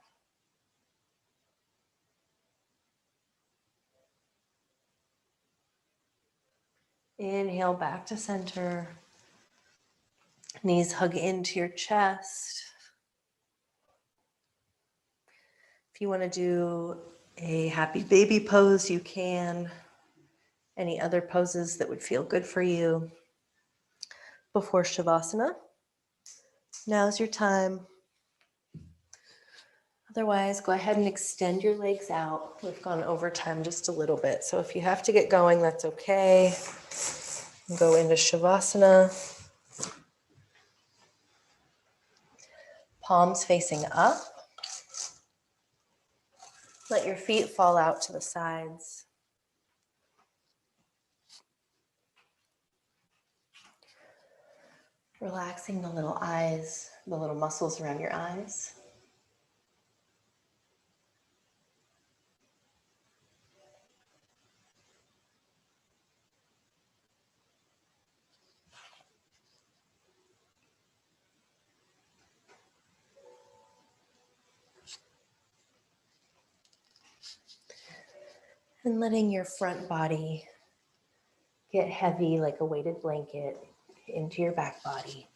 S1: Inhale back to center. Knees hug into your chest. If you want to do a happy baby pose, you can. Any other poses that would feel good for you before Shavasana. Now's your time. Otherwise, go ahead and extend your legs out. We've gone over time just a little bit. So if you have to get going, that's okay. Go into Shavasana. Palms facing up. Let your feet fall out to the sides. Relaxing the little eyes, the little muscles around your eyes. And letting your front body get heavy like a weighted blanket into your back body.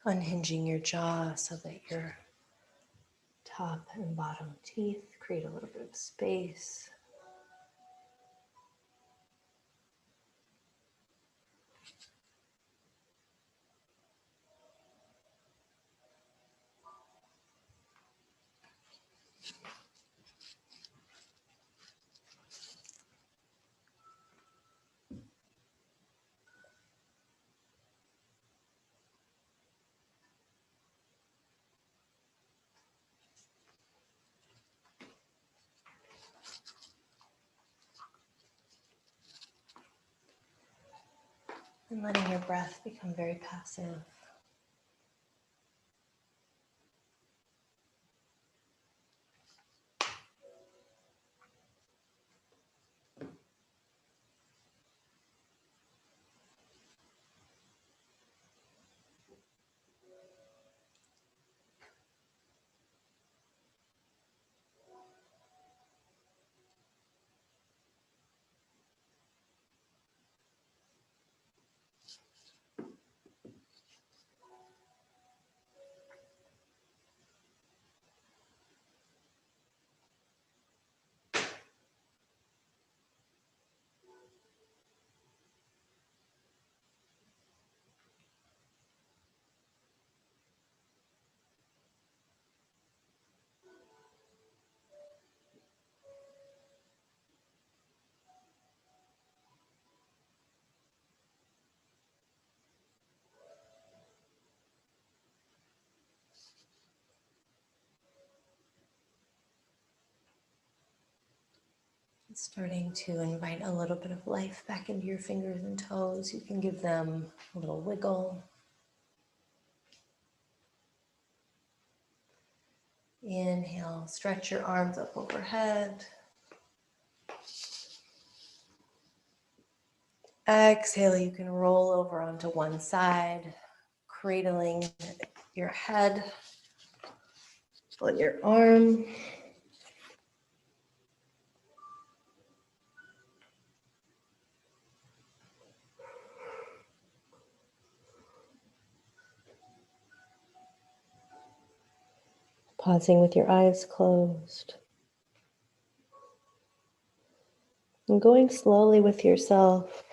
S1: Unhinging your jaw so that your top and bottom teeth create a little bit of space. And letting your breath become very passive. Starting to invite a little bit of life back into your fingers and toes. You can give them a little wiggle. Inhale, stretch your arms up overhead. Exhale, you can roll over onto one side, cradling your head on your arm. Pausing with your eyes closed. And going slowly with yourself.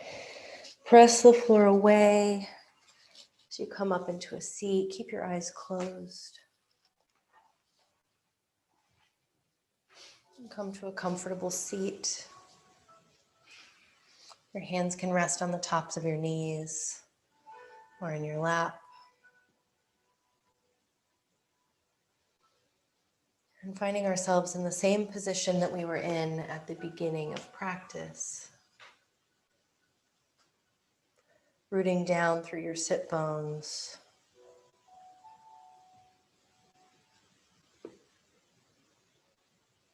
S1: Press the floor away as you come up into a seat. Keep your eyes closed. And come to a comfortable seat. Your hands can rest on the tops of your knees or in your lap. And finding ourselves in the same position that we were in at the beginning of practice. Rooting down through your sit bones.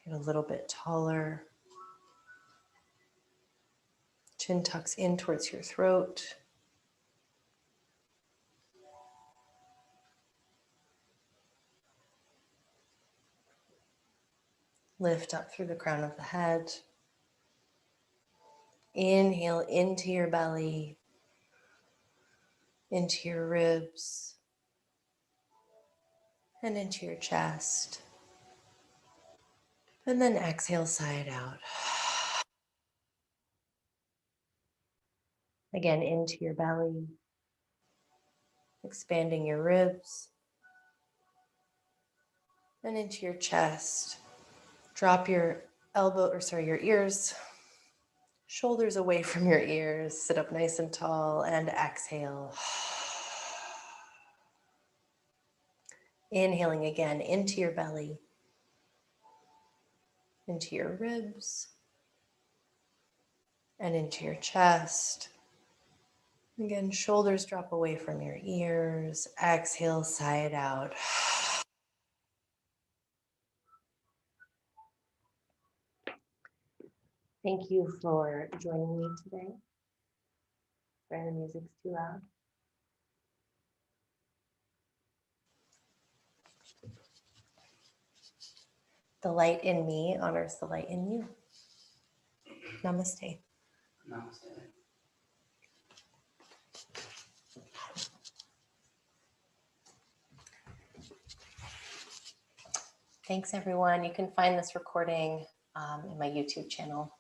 S1: Get a little bit taller. Chin tucks in towards your throat. Lift up through the crown of the head. Inhale into your belly, into your ribs, and into your chest. And then exhale, sigh it out. Again, into your belly, expanding your ribs, and into your chest. Drop your your ears, shoulders away from your ears. Sit up nice and tall and exhale. Inhaling again into your belly, into your ribs, and into your chest. Again, shoulders drop away from your ears. Exhale, sigh it out. Thank you for joining me today. Sorry, the music's too loud. The light in me honors the light in you. Namaste.
S2: Namaste.
S1: Thanks, everyone. You can find this recording in my YouTube channel.